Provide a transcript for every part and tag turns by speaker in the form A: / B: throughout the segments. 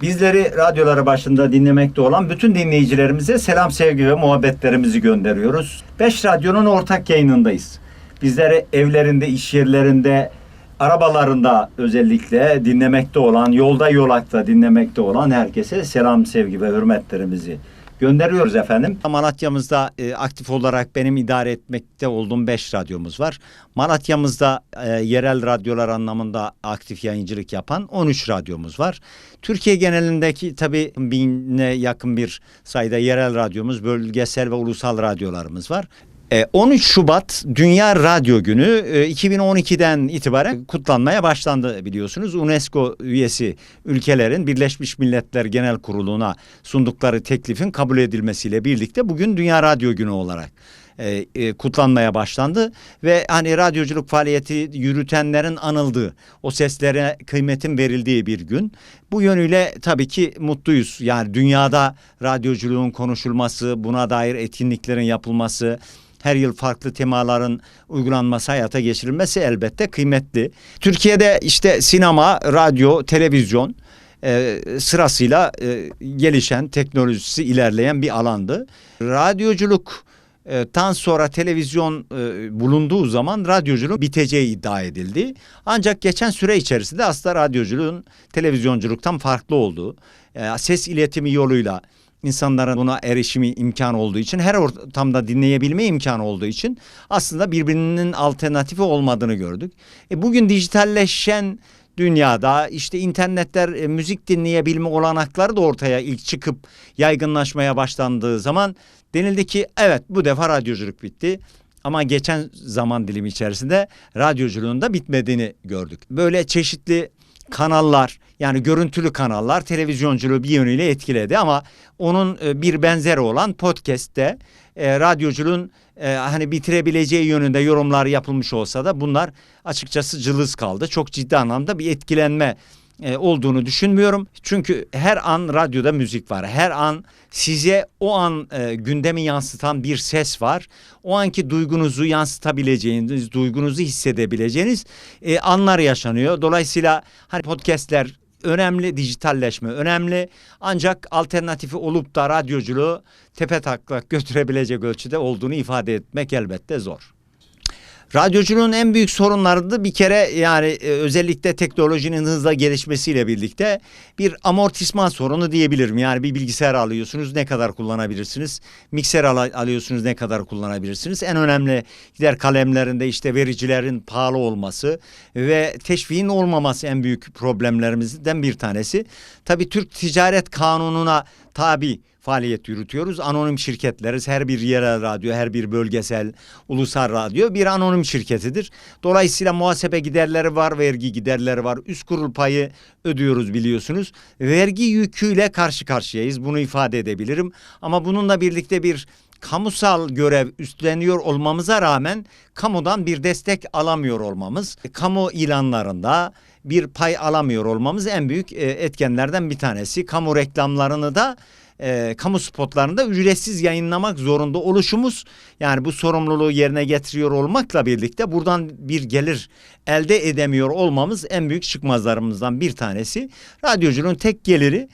A: Bizleri radyoları başında dinlemekte olan bütün dinleyicilerimize selam, sevgi ve muhabbetlerimizi gönderiyoruz. 5 Radyo'nun ortak yayınındayız. Bizleri evlerinde, iş yerlerinde, arabalarında özellikle dinlemekte olan, yolda yolakta dinlemekte olan herkese selam, sevgi ve hürmetlerimizi gönderiyoruz efendim. Malatya'mızda aktif olarak benim idare etmekte olduğum 5 radyomuz var. Malatya'mızda yerel radyolar anlamında aktif yayıncılık yapan 13 radyomuz var. Türkiye genelindeki tabii 1000'e yakın bir sayıda yerel radyomuz, bölgesel ve ulusal radyolarımız var. 13 Şubat Dünya Radyo Günü 2012'den itibaren kutlanmaya başlandı biliyorsunuz. UNESCO üyesi ülkelerin Birleşmiş Milletler Genel Kurulu'na sundukları teklifin kabul edilmesiyle birlikte bugün Dünya Radyo Günü olarak kutlanmaya başlandı. Ve hani radyoculuk faaliyeti yürütenlerin anıldığı, o seslere kıymetin verildiği bir gün. Bu yönüyle tabii ki mutluyuz. Yani dünyada radyoculuğun konuşulması, buna dair etkinliklerin yapılması, her yıl farklı temaların uygulanması, hayata geçirilmesi elbette kıymetli. Türkiye'de işte sinema, radyo, televizyon sırasıyla gelişen, teknolojisi ilerleyen bir alandı. Radyoculuktan sonra televizyon bulunduğu zaman radyoculuk biteceği iddia edildi. Ancak geçen süre içerisinde aslında radyoculuğun televizyonculuktan farklı olduğu, ses iletimi yoluyla İnsanların buna erişimi imkanı olduğu için, her ortamda dinleyebilme imkanı olduğu için aslında birbirinin alternatifi olmadığını gördük. Bugün dijitalleşen dünyada işte internetler müzik dinleyebilme olanakları da ortaya ilk çıkıp yaygınlaşmaya başlandığı zaman denildi ki evet, bu defa radyoculuk bitti. Ama geçen zaman dilimi içerisinde radyoculuğun da bitmediğini gördük. Böyle çeşitli kanallar, yani görüntülü kanallar televizyonculuğu bir yönüyle etkiledi ama onun bir benzeri olan podcast'te radyoculuğun hani bitirebileceği yönünde yorumlar yapılmış olsa da bunlar açıkçası cılız kaldı. Çok ciddi anlamda bir etkilenme olduğunu düşünmüyorum. Çünkü her an radyoda müzik var. Her an size o an gündemi yansıtan bir ses var. O anki duygunuzu yansıtabileceğiniz, duygunuzu hissedebileceğiniz anlar yaşanıyor. Dolayısıyla hani podcastler önemli, dijitalleşme önemli. Ancak alternatifi olup da radyoculuğu tepetaklak götürebilecek ölçüde olduğunu ifade etmek elbette zor. Radyoculuğun en büyük sorunları da bir kere yani özellikle teknolojinin hızla gelişmesiyle birlikte bir amortisman sorunu diyebilirim. Yani bir bilgisayar alıyorsunuz, ne kadar kullanabilirsiniz? Mikser alıyorsunuz, ne kadar kullanabilirsiniz? En önemli gider kalemlerinde işte vericilerin pahalı olması ve teşviğin olmaması en büyük problemlerimizden bir tanesi. Tabii Türk Ticaret Kanunu'na tabi faaliyet yürütüyoruz. Anonim şirketleriz. Her bir yerel radyo, her bir bölgesel, ulusal radyo bir anonim şirketidir. Dolayısıyla muhasebe giderleri var, vergi giderleri var. Üst kurul payı ödüyoruz biliyorsunuz. Vergi yüküyle karşı karşıyayız. Bunu ifade edebilirim. Ama bununla birlikte bir kamusal görev üstleniyor olmamıza rağmen kamudan bir destek alamıyor olmamız, kamu ilanlarında bir pay alamıyor olmamız en büyük etkenlerden bir tanesi. Kamu reklamlarını da kamu spotlarında ücretsiz yayınlamak zorunda oluşumuz, yani bu sorumluluğu yerine getiriyor olmakla birlikte buradan bir gelir elde edemiyor olmamız en büyük çıkmazlarımızdan bir tanesi. Radyoculuğun tek geliri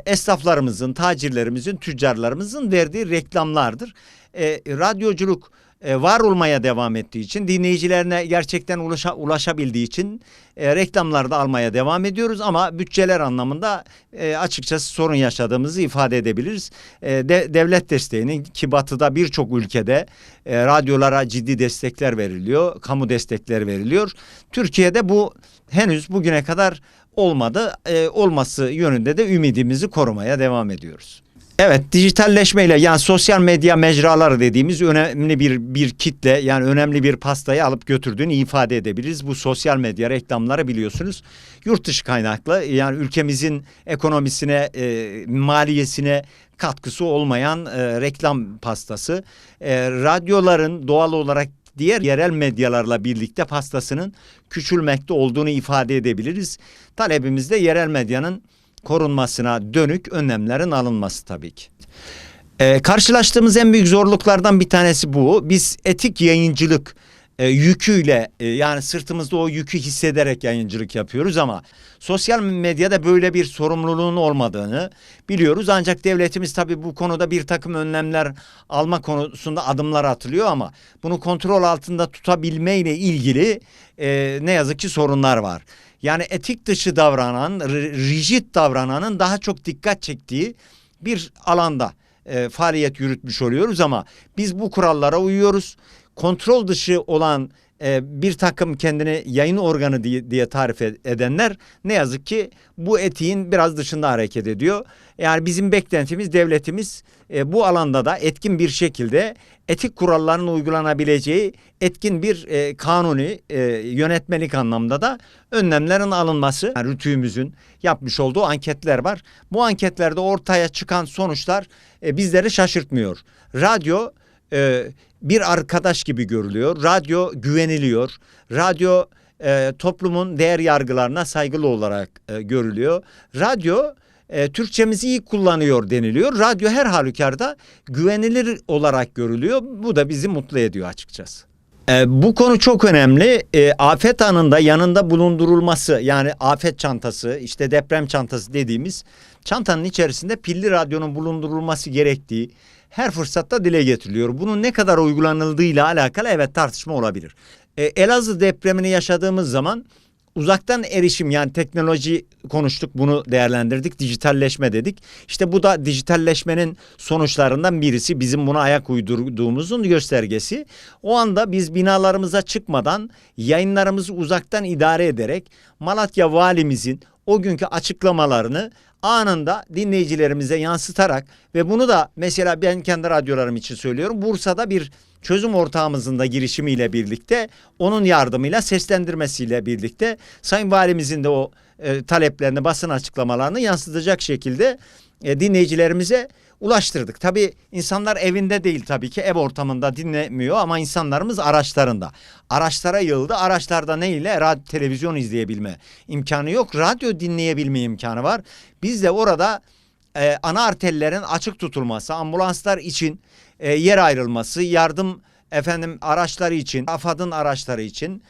A: esnaflarımızın, tacirlerimizin, tüccarlarımızın verdiği reklamlardır. Radyoculuk var olmaya devam ettiği için, dinleyicilerine gerçekten ulaşabildiği için reklamlarda almaya devam ediyoruz ama bütçeler anlamında açıkçası sorun yaşadığımızı ifade edebiliriz. Devlet desteğinin, ki batıda birçok ülkede radyolara ciddi destekler veriliyor, kamu destekleri veriliyor. Türkiye'de bu henüz bugüne kadar olmadı. Olması yönünde de ümidimizi korumaya devam ediyoruz. Evet, dijitalleşmeyle, yani sosyal medya mecraları dediğimiz önemli bir kitle, yani önemli bir pastayı alıp götürdüğünü ifade edebiliriz. Bu sosyal medya reklamları biliyorsunuz yurt dışı kaynaklı, yani ülkemizin ekonomisine, maliyesine katkısı olmayan reklam pastası. Radyoların doğal olarak diğer yerel medyalarla birlikte pastasının küçülmekte olduğunu ifade edebiliriz. Talebimiz de yerel medyanın korunmasına dönük önlemlerin alınması tabii ki. Karşılaştığımız en büyük zorluklardan bir tanesi bu. Biz etik yayıncılık yüküyle yani sırtımızda o yükü hissederek yayıncılık yapıyoruz ama sosyal medyada böyle bir sorumluluğun olmadığını biliyoruz. Ancak devletimiz tabii bu konuda bir takım önlemler alma konusunda adımlar atılıyor ama bunu kontrol altında tutabilme ile ilgili ne yazık ki sorunlar var. Yani etik dışı davranan, rigid davrananın daha çok dikkat çektiği bir alanda faaliyet yürütmüş oluyoruz ama biz bu kurallara uyuyoruz. Kontrol dışı olan bir takım kendini yayın organı diye tarif edenler ne yazık ki bu etiğin biraz dışında hareket ediyor. Yani bizim beklentimiz devletimiz bu alanda da etkin bir şekilde etik kuralların uygulanabileceği etkin bir kanuni yönetmelik anlamda da önlemlerin alınması. Yani RTÜK'ümüzün yapmış olduğu anketler var. Bu anketlerde ortaya çıkan sonuçlar bizleri şaşırtmıyor. Radyo bir arkadaş gibi görülüyor. Radyo güveniliyor. Radyo toplumun değer yargılarına saygılı olarak görülüyor. Radyo Türkçemizi iyi kullanıyor deniliyor. Radyo her halükarda güvenilir olarak görülüyor. Bu da bizi mutlu ediyor açıkçası. Bu konu çok önemli. Afet anında yanında bulundurulması, yani afet çantası, işte deprem çantası dediğimiz çantanın içerisinde pilli radyonun bulundurulması gerektiği her fırsatta dile getiriliyor. Bunun ne kadar uygulanıldığıyla alakalı evet tartışma olabilir. Elazığ depremini yaşadığımız zaman uzaktan erişim, yani teknoloji konuştuk, bunu değerlendirdik, dijitalleşme dedik. İşte bu da dijitalleşmenin sonuçlarından birisi, bizim buna ayak uydurduğumuzun göstergesi. O anda biz binalarımıza çıkmadan yayınlarımızı uzaktan idare ederek Malatya valimizin o günkü açıklamalarını anında dinleyicilerimize yansıtarak ve bunu da mesela ben kendi radyolarım için söylüyorum, Bursa'da bir çözüm ortağımızın da girişimiyle birlikte, onun yardımıyla, seslendirmesiyle birlikte Sayın Valimizin de o taleplerini, basın açıklamalarını yansıtacak şekilde dinleyicilerimize ulaştırdık. Tabii insanlar evinde değil, tabii ki ev ortamında dinlemiyor ama insanlarımız araçlarında. Araçlara yığıldı. Araçlarda ne ile? Radyo, televizyon izleyebilme imkanı yok. Radyo dinleyebilme imkanı var. Biz de orada ana arterlerin açık tutulması, ambulanslar için yer ayrılması, yardım araçları için, AFAD'ın araçları için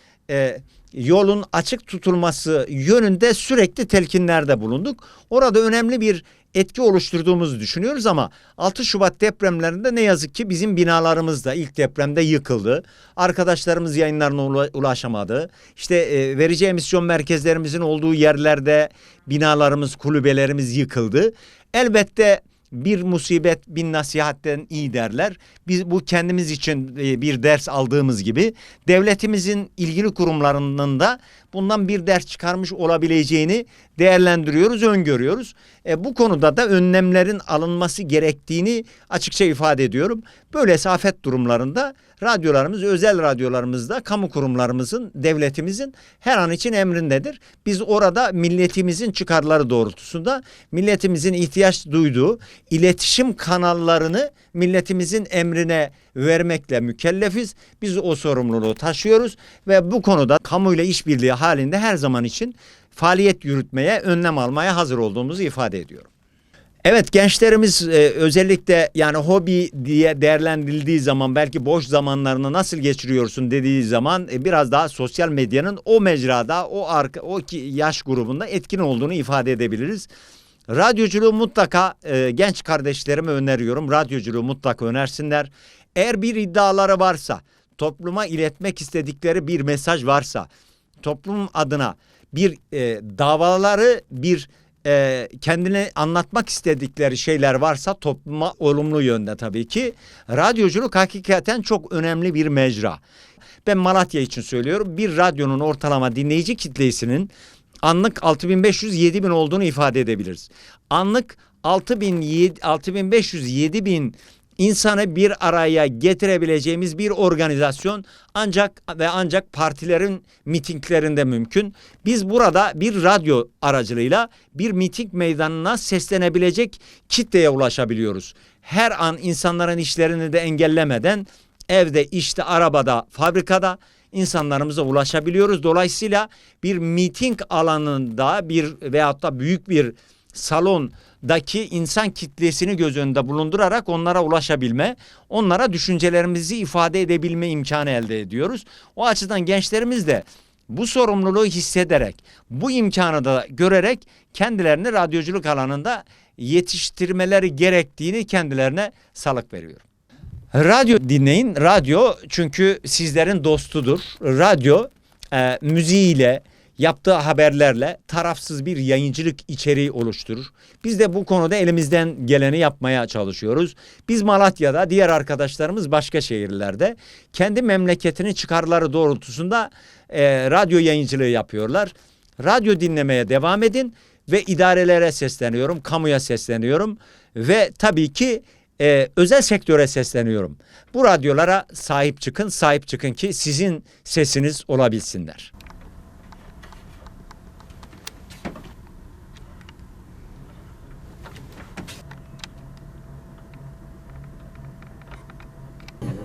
A: yolun açık tutulması yönünde sürekli telkinlerde bulunduk. Orada önemli bir etki oluşturduğumuzu düşünüyoruz ama 6 Şubat depremlerinde ne yazık ki bizim binalarımız da ilk depremde yıkıldı. Arkadaşlarımız yayınlarına ulaşamadı. İşte verici emisyon merkezlerimizin olduğu yerlerde binalarımız, kulübelerimiz yıkıldı. Elbette bir musibet bin nasihatten iyi derler. Biz bu kendimiz için bir ders aldığımız gibi devletimizin ilgili kurumlarının da bundan bir ders çıkarmış olabileceğini değerlendiriyoruz, öngörüyoruz. Bu konuda da önlemlerin alınması gerektiğini açıkça ifade ediyorum. Böylesi afet durumlarında radyolarımız, özel radyolarımızda, kamu kurumlarımızın, devletimizin her an için emrindedir. Biz orada milletimizin çıkarları doğrultusunda milletimizin ihtiyaç duyduğu iletişim kanallarını milletimizin emrine vermekle mükellefiz. Biz o sorumluluğu taşıyoruz ve bu konuda kamuyla işbirliği halinde her zaman için faaliyet yürütmeye, önlem almaya hazır olduğumuzu ifade ediyorum. Evet, gençlerimiz özellikle yani hobi diye değerlendirildiği zaman, belki boş zamanlarını nasıl geçiriyorsun dediği zaman biraz daha sosyal medyanın o mecrada, o yaş grubunda etkin olduğunu ifade edebiliriz. Radyoculuğu mutlaka genç kardeşlerime öneriyorum. Radyoculuğu mutlaka önersinler. Eğer bir iddiaları varsa, topluma iletmek istedikleri bir mesaj varsa, toplum adına bir davaları, bir kendine anlatmak istedikleri şeyler varsa topluma olumlu yönde tabii ki. Radyoculuk hakikaten çok önemli bir mecra. Ben Malatya için söylüyorum. Bir radyonun ortalama dinleyici kitlesinin anlık 6500-7000 olduğunu ifade edebiliriz. Anlık 6500-7000 insanı bir araya getirebileceğimiz bir organizasyon ancak partilerin mitinglerinde mümkün. Biz burada bir radyo aracılığıyla bir miting meydanına seslenebilecek kitleye ulaşabiliyoruz. Her an insanların işlerini de engellemeden evde, işte, arabada, fabrikada insanlarımıza ulaşabiliyoruz. Dolayısıyla bir miting alanında veyahut da büyük bir salon radyodaki insan kitlesini göz önünde bulundurarak onlara ulaşabilme, onlara düşüncelerimizi ifade edebilme imkanı elde ediyoruz. O açıdan gençlerimiz de bu sorumluluğu hissederek, bu imkanı da görerek kendilerini radyoculuk alanında yetiştirmeleri gerektiğini kendilerine salık veriyorum. Radyo dinleyin. Radyo çünkü sizlerin dostudur. Radyo müziğiyle, yaptığı haberlerle tarafsız bir yayıncılık içeriği oluşturur. Biz de bu konuda elimizden geleni yapmaya çalışıyoruz. Biz Malatya'da, diğer arkadaşlarımız başka şehirlerde kendi memleketinin çıkarları doğrultusunda radyo yayıncılığı yapıyorlar. Radyo dinlemeye devam edin ve idarelere sesleniyorum, kamuya sesleniyorum ve tabii ki özel sektöre sesleniyorum. Bu radyolara sahip çıkın, sahip çıkın ki sizin sesiniz olabilsinler.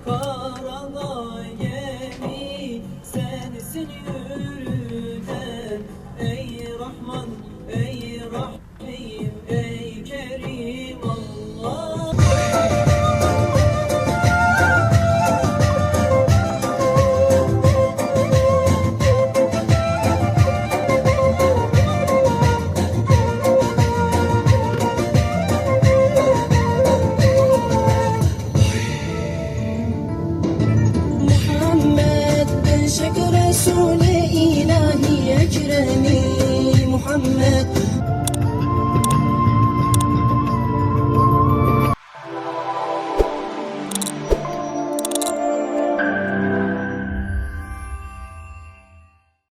B: Karanlığa gemi sensin yürüten, ey Rahman, ey Rahim, ey Kerim Allah. Resul-i ilahi ekremi Muhammed